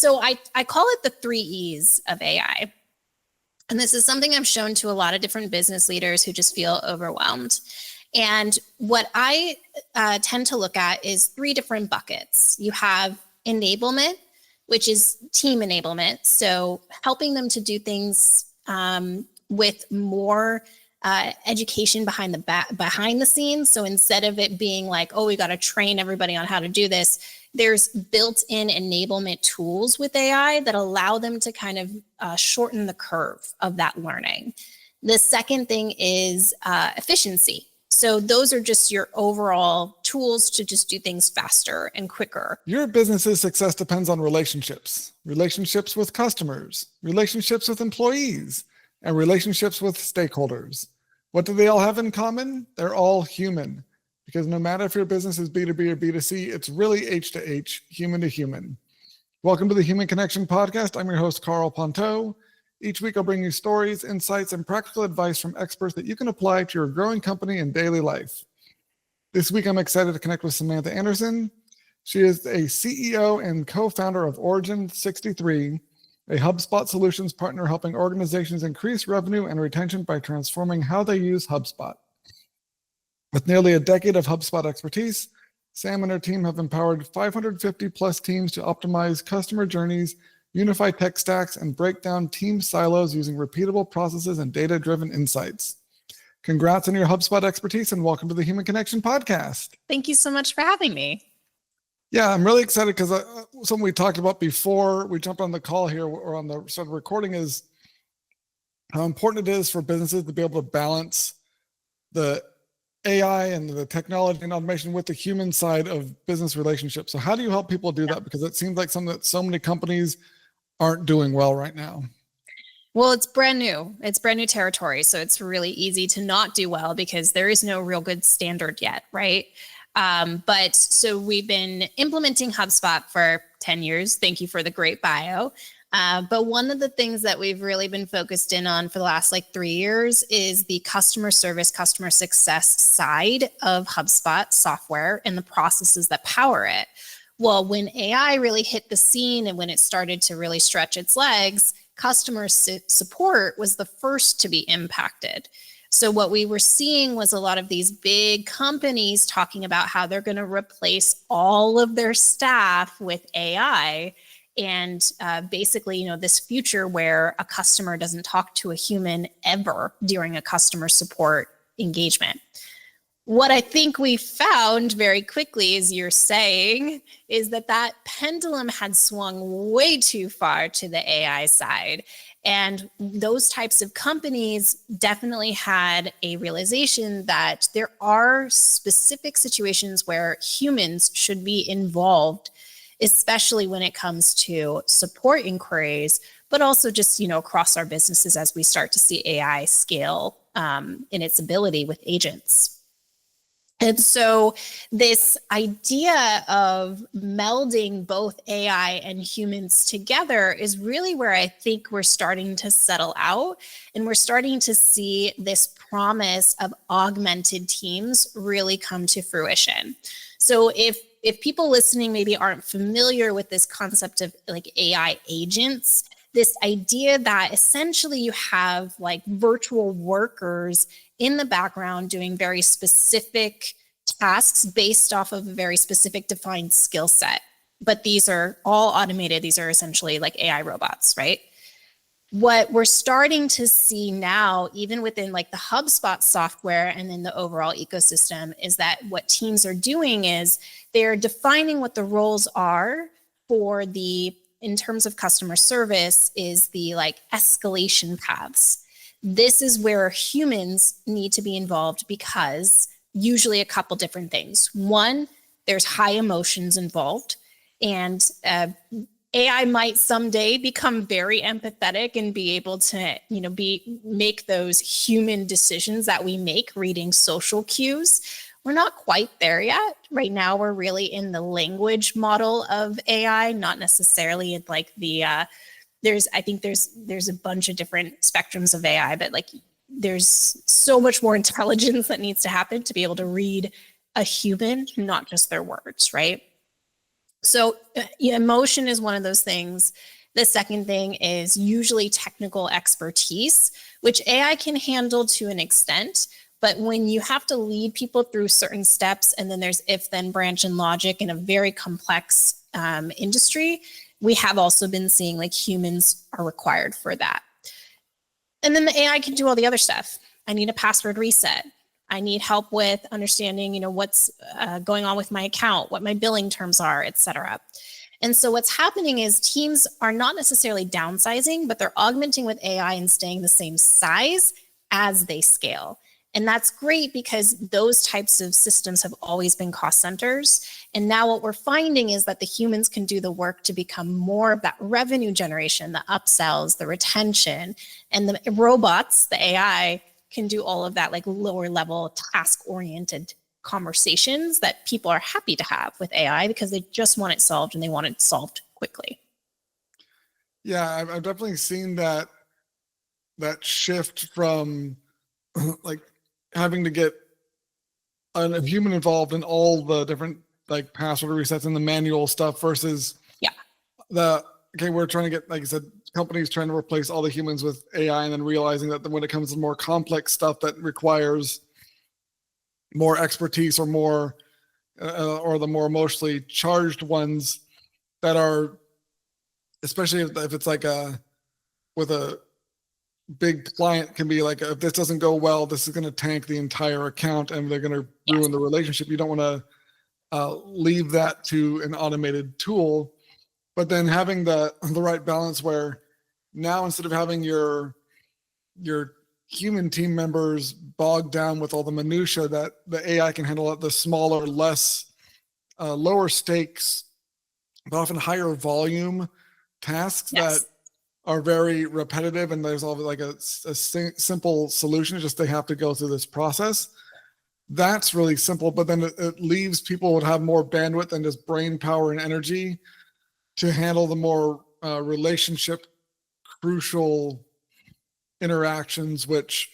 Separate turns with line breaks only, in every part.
So I call it the 3 E's of AI. And this is something I've shown to a lot of different business leaders who just feel overwhelmed. And what I tend to look at is 3 different buckets. You have enablement, which is team enablement. So helping them to do things with more education behind the scenes. So instead of it being like, oh, we got to train everybody on how to do this, there's built-in enablement tools with AI that allow them to kind of shorten the curve of that learning. The second thing is efficiency. So those are just your overall tools to just do things faster and quicker.
Your business's success depends on relationships with customers, relationships with employees, and relationships with stakeholders. What do they all have in common? They're all human. Because no matter if your business is B2B or B2C, it's really H to H, human to human. Welcome to the Human Connection Podcast. I'm your host, Karl Ponto. Each week, I'll bring you stories, insights, and practical advice from experts that you can apply to your growing company and daily life. This week, I'm excited to connect with Samantha Anderson. She is a CEO and co-founder of Origin 63, a HubSpot solutions partner helping organizations increase revenue and retention by transforming how they use HubSpot. With nearly a decade of HubSpot expertise, Sam and her team have empowered 550 plus teams to optimize customer journeys, unify tech stacks, and break down team silos using repeatable processes and data-driven insights. Congrats on your HubSpot expertise and welcome to the Human Connection Podcast.
Thank you so much for having me.
Yeah, I'm really excited because something we talked about before we jumped on the call here or on the sort of recording is how important it is for businesses to be able to balance the AI and the technology and automation with the human side of business relationships. So how do you help people do that? Because it seems like something that so many companies aren't doing well right now.
Well, it's brand new. It's brand new territory. So it's really easy to not do well because there is no real good standard yet, right? But so we've been implementing HubSpot for 10 years. Thank you for the great bio. But one of the things that we've really been focused in on for the last 3 years is the customer service, customer success side of HubSpot software and the processes that power it. Well, when AI really hit the scene and when it started to really stretch its legs, customer support was the first to be impacted. So what we were seeing was a lot of these big companies talking about how they're going to replace all of their staff with AI. And basically, this future where a customer doesn't talk to a human ever during a customer support engagement. What I think we found very quickly, as you're saying, is that pendulum had swung way too far to the AI side. And those types of companies definitely had a realization that there are specific situations where humans should be involved, especially when it comes to support inquiries, but also just, across our businesses as we start to see AI scale in its ability with agents. And so this idea of melding both AI and humans together is really where I think we're starting to settle out. And we're starting to see this promise of augmented teams really come to fruition. So if people listening maybe aren't familiar with this concept of AI agents, this idea that essentially you have virtual workers in the background doing very specific tasks based off of a very specific defined skill set. But these are all automated. These are essentially AI robots, right? What we're starting to see now, even within the HubSpot software and then the overall ecosystem, is that what teams are doing is they're defining what the roles are for in terms of customer service, is the escalation paths. This is where humans need to be involved because usually a couple different things. One, there's high emotions involved, and AI might someday become very empathetic and be able to, make those human decisions that we make reading social cues. We're not quite there yet. Right now, we're really in the language model of AI, not necessarily in there's a bunch of different spectrums of AI, but there's so much more intelligence that needs to happen to be able to read a human, not just their words, right? So emotion is one of those things. The second thing is usually technical expertise, which AI can handle to an extent. But when you have to lead people through certain steps, and then there's if, then, branch, and logic in a very complex industry, we have also been seeing like humans are required for that. And then the AI can do all the other stuff. I need a password reset. I need help with understanding, what's going on with my account, what my billing terms are, et cetera. And so what's happening is teams are not necessarily downsizing, but they're augmenting with AI and staying the same size as they scale. And that's great because those types of systems have always been cost centers. And now what we're finding is that the humans can do the work to become more of that revenue generation, the upsells, the retention, and the robots, the AI, can do all of that like lower level task-oriented conversations that people are happy to have with AI because they just want it solved and they want it solved quickly.
Yeah, I've definitely seen that shift from like having to get a human involved in all the different like password resets and the manual stuff versus we're trying to get, like you said, companies trying to replace all the humans with AI and then realizing that when it comes to more complex stuff that requires more expertise or more or the more emotionally charged ones that are, especially if it's like with a big client, can be like, if this doesn't go well, this is going to tank the entire account and they're going to ruin the relationship. You don't want to leave that to an automated tool, but then having the right balance where now instead of having your human team members bogged down with all the minutia, that the AI can handle the smaller, less lower stakes, but often higher volume tasks that are very repetitive, and there's all like a simple solution. Just they have to go through this process. That's really simple, but then it leaves people would have more bandwidth and just brain power and energy to handle the more relationship crucial interactions, which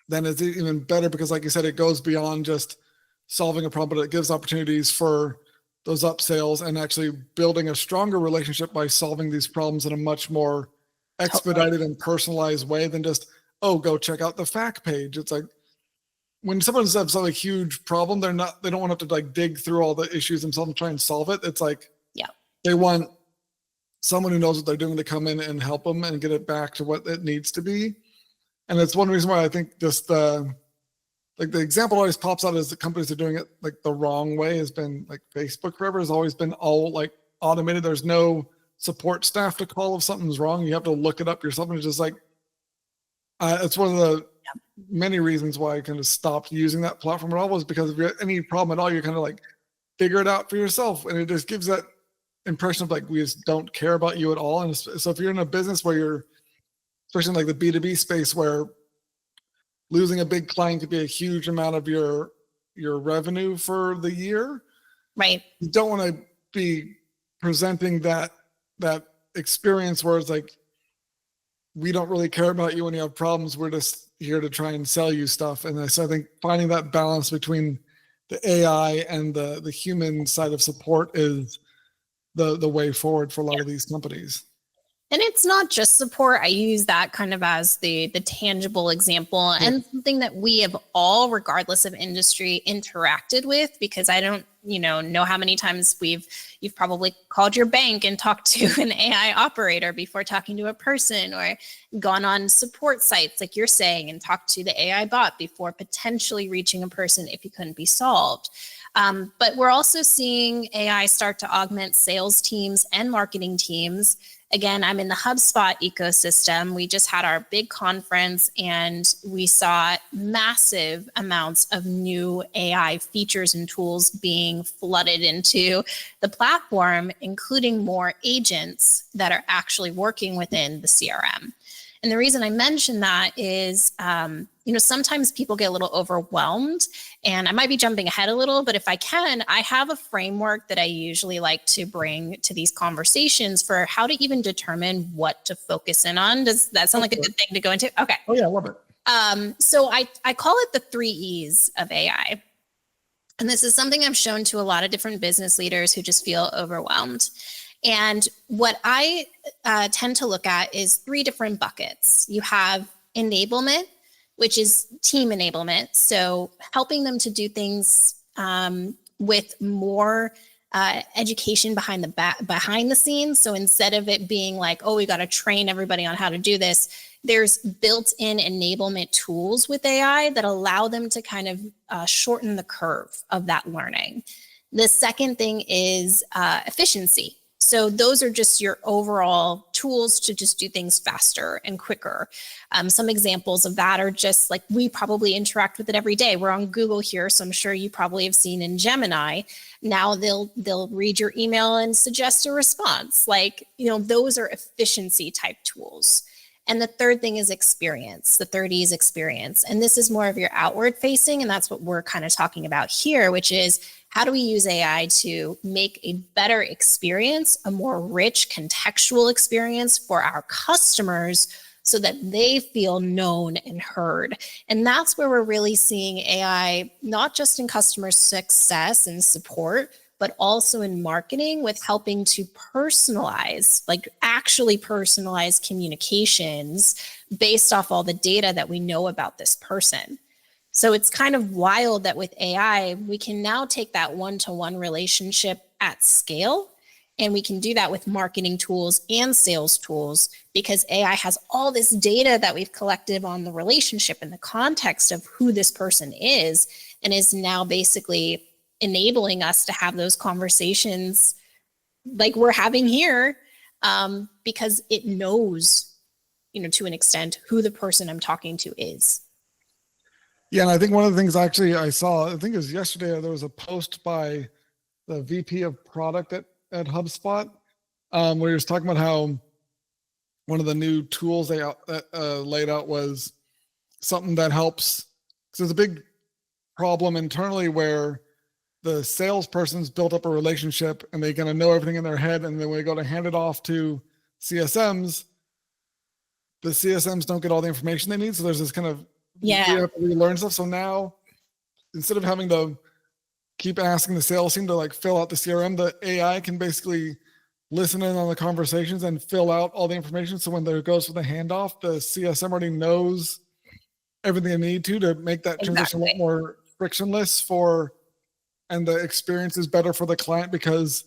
then is even better because, like you said, it goes beyond just solving a problem, but it gives opportunities for those upsales and actually building a stronger relationship by solving these problems in a much more expedited and personalized way than just, go check out the fact page. It's like when someone has such a huge problem, they don't want to have to like dig through all the issues themselves and try and solve it. It's like, they want someone who knows what they're doing to come in and help them and get it back to what it needs to be. And it's one reason why I think just the example always pops out as the companies are doing it like the wrong way has been like Facebook forever has always been all like automated. There's no support staff to call if something's wrong. You have to look it up yourself. And it's just like, it's one of the many reasons why I kind of stopped using that platform at all, was because if you have any problem at all, you kind of like figure it out for yourself. And it just gives that impression of like, we just don't care about you at all. And so if you're in a business where you're, especially in like the B2B space, where losing a big client could be a huge amount of your revenue for the year,
right?
You don't want to be presenting that experience where it's like, we don't really care about you when you have problems. We're just here to try and sell you stuff. And so I think finding that balance between the AI and the human side of support is the way forward for a lot of these companies.
And it's not just support. I use that kind of as the tangible example and something that we have all, regardless of industry, interacted with, because I don't, know how many times you've probably called your bank and talked to an AI operator before talking to a person, or gone on support sites like you're saying and talked to the AI bot before potentially reaching a person if it couldn't be solved. But we're also seeing AI start to augment sales teams and marketing teams. Again, I'm in the HubSpot ecosystem. We just had our big conference and we saw massive amounts of new AI features and tools being flooded into the platform, including more agents that are actually working within the CRM. And the reason I mention that is, sometimes people get a little overwhelmed, and I might be jumping ahead a little, but if I can, I have a framework that I usually like to bring to these conversations for how to even determine what to focus in on. Does that sound like a good thing to go into? Okay.
Oh yeah, I love it.
So I call it the 3 E's of AI. And this is something I've shown to a lot of different business leaders who just feel overwhelmed. And what I tend to look at is 3 different buckets. You have enablement, which is team enablement. So helping them to do things with more education behind the scenes. So instead of it being like, oh, we got to train everybody on how to do this, there's built-in enablement tools with AI that allow them to kind of shorten the curve of that learning. The second thing is efficiency. So those are just your overall tools to just do things faster and quicker. Some examples of that are just like, we probably interact with it every day. We're on Google here, so I'm sure you probably have seen in Gemini. Now they'll read your email and suggest a response. Like, those are efficiency type tools. And the third thing is experience. The third E is experience. And this is more of your outward facing. And that's what we're kind of talking about here, which is how do we use AI to make a better experience, a more rich contextual experience for our customers so that they feel known and heard. And that's where we're really seeing AI, not just in customer success and support, but also in marketing with helping to personalize, like actually personalize communications based off all the data that we know about this person. So it's kind of wild that with AI, we can now take that one-to-one relationship at scale, and we can do that with marketing tools and sales tools because AI has all this data that we've collected on the relationship and the context of who this person is, and is now basically enabling us to have those conversations like we're having here, because it knows, to an extent, who the person I'm talking to is.
Yeah, and I think one of the things actually I saw, I think it was yesterday, there was a post by the VP of product at HubSpot, where he was talking about how one of the new tools they laid out was something that helps, because there's a big problem internally where the salesperson's built up a relationship and they're going to know everything in their head. And then when they go to hand it off to CSMs, the CSMs don't get all the information they need. So there's this kind of, we have to relearn stuff. So now instead of having to keep asking the sales team to like fill out the CRM, the AI can basically listen in on the conversations and fill out all the information. So when there goes for the handoff, the CSM already knows everything they need to make that transition a lot more frictionless and the experience is better for the client because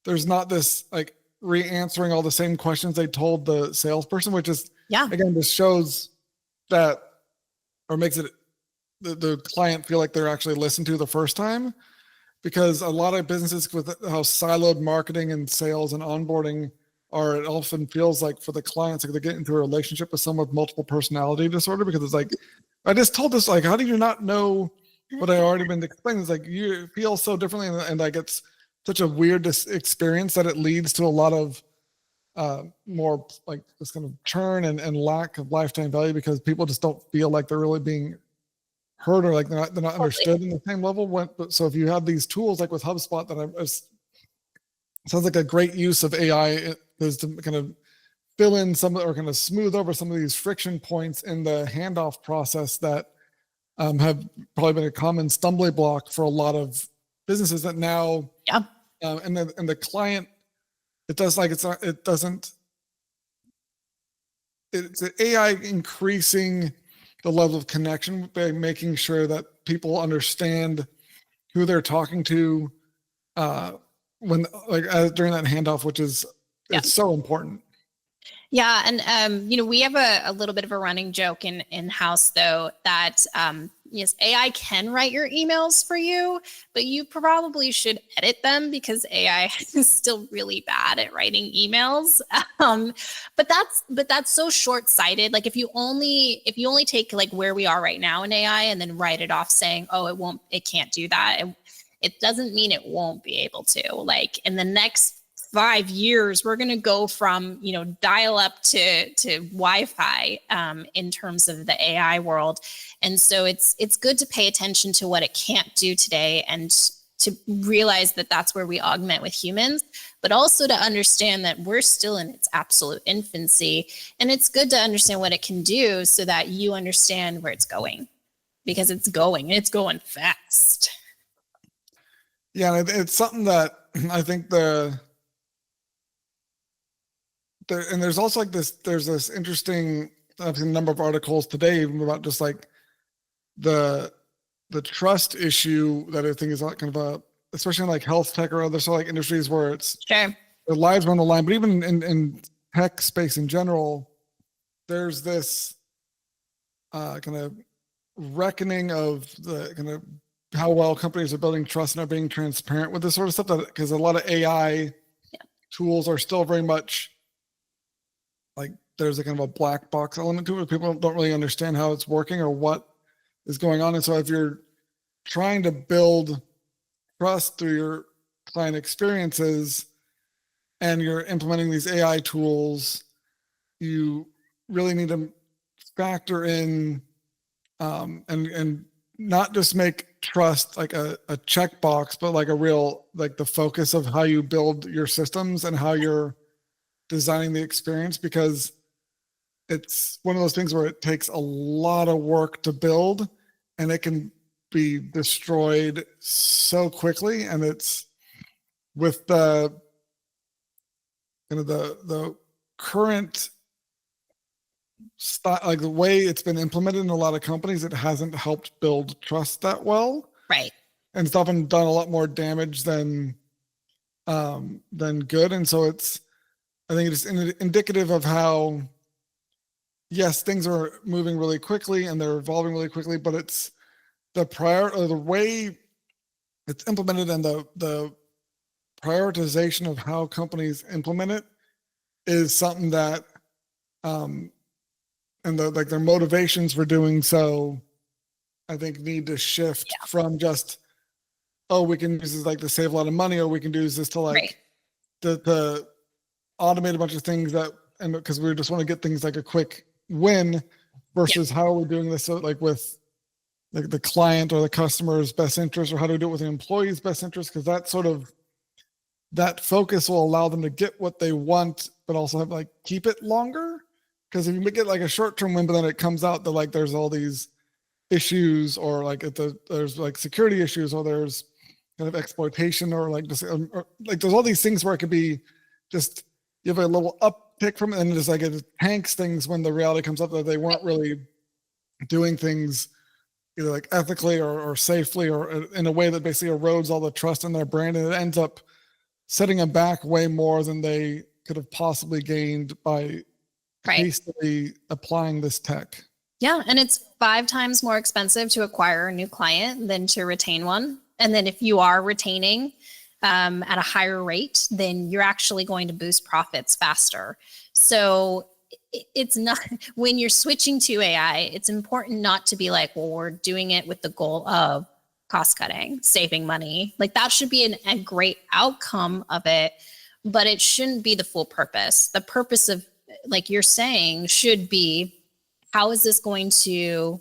there's not this like re-answering all the same questions they told the salesperson, which is, again, this shows that, or makes it the client feel like they're actually listened to the first time. Because a lot of businesses with how siloed marketing and sales and onboarding are, it often feels like for the clients, like they get into a relationship with someone with multiple personality disorder because it's like, I just told this, like, how do you not know what I already been explaining? It's like, you feel so differently. And like, it's such a weird experience that it leads to a lot of more like this kind of churn and lack of lifetime value because people just don't feel like they're really being heard or like they're not understood in the same level. So if you have these tools like with HubSpot that sounds like a great use of AI is to kind of fill in some or kind of smooth over some of these friction points in the handoff process that have probably been a common stumbling block for a lot of businesses that now, and the client, it's AI increasing the level of connection by making sure that people understand who they're talking to when during that handoff, which is it's so important.
Yeah, and we have a little bit of a running joke in house though that yes, AI can write your emails for you, but you probably should edit them because AI is still really bad at writing emails. But that's so short-sighted. Like if you only take like where we are right now in AI and then write it off saying, oh, it can't do that. It doesn't mean it won't be able to. Like in the next 5 years, we're going to go from, dial up to Wi-Fi in terms of the AI world. And so it's good to pay attention to what it can't do today and to realize that that's where we augment with humans, but also to understand that we're still in its absolute infancy. And it's good to understand what it can do so that you understand where it's going, because it's going fast.
Yeah, and it's something that I think and there's also like there's this interesting, I've seen a number of articles today even about just like the trust issue that I think is like kind of especially in like health tech or other sort of like industries where it's
Sure.
their lives are on the line, but even in tech space in general, there's this kind of reckoning of the kind of how well companies are building trust and are being transparent with this sort of stuff. Because a lot of AI tools are still very much like there's a kind of a black box element to it. People don't really understand how it's working or what is going on. And so if you're trying to build trust through your client experiences and you're implementing these AI tools, you really need to factor in and not just make trust like a checkbox, but like a real like the focus of how you build your systems and how you're designing the experience, because it's one of those things where it takes a lot of work to build and it can be destroyed so quickly. And it's with the kind of the current style, like the way it's been implemented in a lot of companies, it hasn't helped build trust that well.
Right.
And it's often done a lot more damage than good. And so I think it's indicative of how, yes, things are moving really quickly and they're evolving really quickly, but it's the way it's implemented and the prioritization of how companies implement it is something that and like their motivations for doing so, I think need to shift from just, oh, we can use this like to save a lot of money, or we can use this to like to automate a bunch of things that, and because we just want to get things like a quick win versus how are we doing this like with like the client or the customer's best interest, or how do we do it with the employee's best interest? Because that focus will allow them to get what they want, but also have like keep it longer. Because if you get like a short-term win, but then it comes out that like there's all these issues, or like there's like security issues, or there's kind of exploitation, or like just or like there's all these things where it could be just you have a little uptick from it, and just like it tanks things when the reality comes up that they weren't really doing things either like ethically or safely or in a way that basically erodes all the trust in their brand, and it ends up setting them back way more than they could have possibly gained by hastily applying this tech.
Yeah. And it's 5 times more expensive to acquire a new client than to retain one. And then if you are retaining at a higher rate, then you're actually going to boost profits faster. So it's not, when you're switching to AI, it's important not to be like, well, we're doing it with the goal of cost cutting, saving money. Like that should be a great outcome of it, but it shouldn't be the full purpose. The purpose of, like you're saying, should be, how is this going to,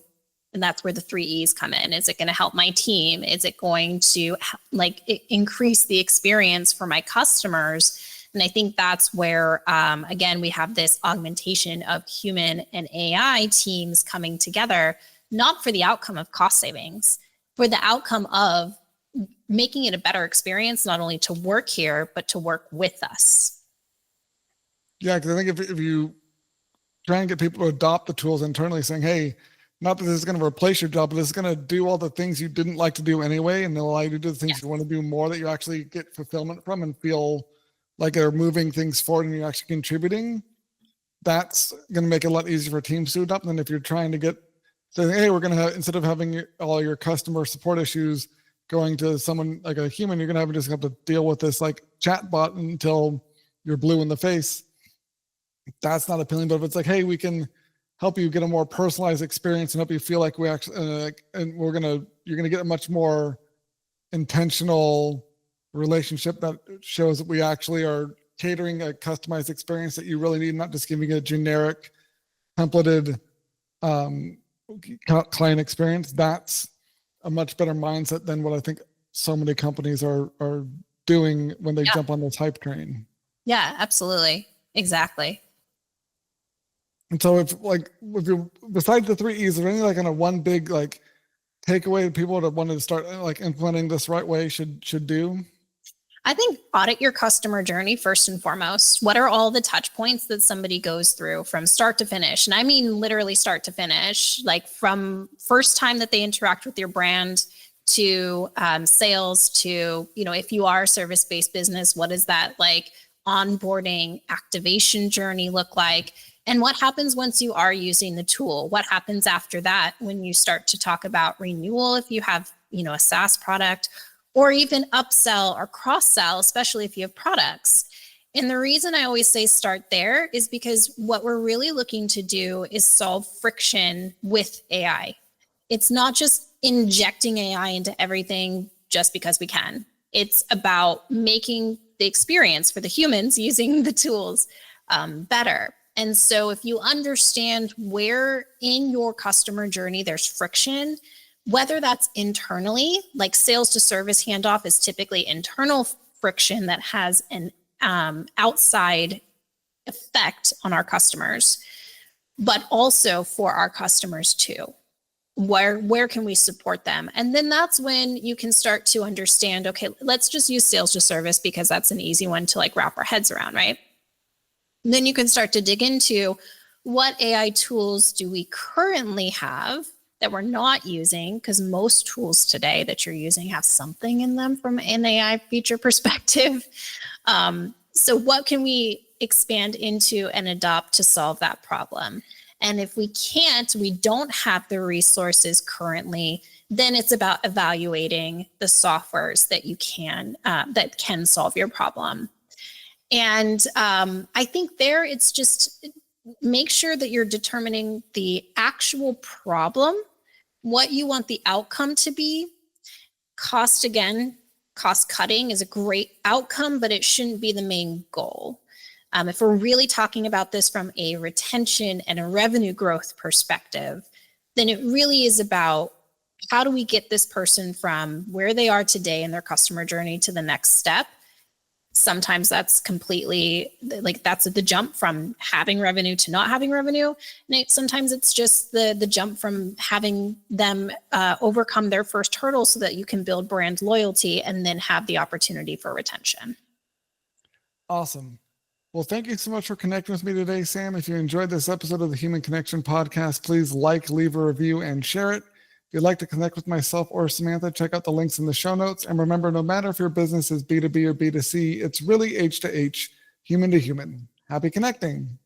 and that's where the 3 E's come in. Is it going to help my team? Is it going to like increase the experience for my customers? And I think that's where, again, we have this augmentation of human and AI teams coming together, not for the outcome of cost savings, for the outcome of making it a better experience, not only to work here, but to work with us.
Yeah, because I think if you try and get people to adopt the tools internally, saying, hey, not that this is going to replace your job, but this is going to do all the things you didn't like to do anyway, and they'll allow you to do the things you want to do more, that you actually get fulfillment from and feel like they're moving things forward and you're actually contributing. That's going to make it a lot easier for teams to adopt than if you're trying to get, saying, hey, we're going to have, instead of having all your customer support issues going to someone like a human, you're going to have to deal with this like chat bot until you're blue in the face. That's not appealing. But if it's like, hey, we can help you get a more personalized experience and help you feel like we actually, and you're gonna get a much more intentional relationship that shows that we actually are catering a customized experience that you really need, not just giving a generic templated client experience. That's a much better mindset than what I think so many companies are doing when they jump on this hype train.
Yeah, absolutely. Exactly.
And so if you, besides the 3 E's, is there any like kind of one big like takeaway people that wanted to start like implementing this right way should do?
I think audit your customer journey first and foremost. What are all the touch points that somebody goes through from start to finish? And I mean literally start to finish, like from first time that they interact with your brand to sales to, if you are a service-based business, what does that like onboarding activation journey look like? And what happens once you are using the tool? What happens after that when you start to talk about renewal if you have, a SaaS product, or even upsell or cross-sell, especially if you have products. And the reason I always say start there is because what we're really looking to do is solve friction with AI. It's not just injecting AI into everything just because we can. It's about making the experience for the humans using the tools better. And so if you understand where in your customer journey there's friction, whether that's internally, like sales to service handoff is typically internal friction that has an outside effect on our customers, but also for our customers too. Where can we support them? And then that's when you can start to understand, okay, let's just use sales to service because that's an easy one to like wrap our heads around, right? And then you can start to dig into what AI tools do we currently have that we're not using, because most tools today that you're using have something in them from an AI feature perspective. So what can we expand into and adopt to solve that problem? And if we can't, we don't have the resources currently, then it's about evaluating the softwares that you can, that can solve your problem. And I think there it's just make sure that you're determining the actual problem, what you want the outcome to be. Cost, again, cost cutting is a great outcome, but it shouldn't be the main goal. If we're really talking about this from a retention and a revenue growth perspective, then it really is about how do we get this person from where they are today in their customer journey to the next step. Sometimes that's completely like that's the jump from having revenue to not having revenue. And sometimes it's just the jump from having them overcome their first hurdle so that you can build brand loyalty and then have the opportunity for retention.
Awesome. Well, thank you so much for connecting with me today, Sam. If you enjoyed this episode of the Human Connection podcast, please like, leave a review, and share it. If you'd like to connect with myself or Samantha, check out the links in the show notes. And remember, no matter if your business is B2B or B2C, it's really H to H, human to human. Happy connecting.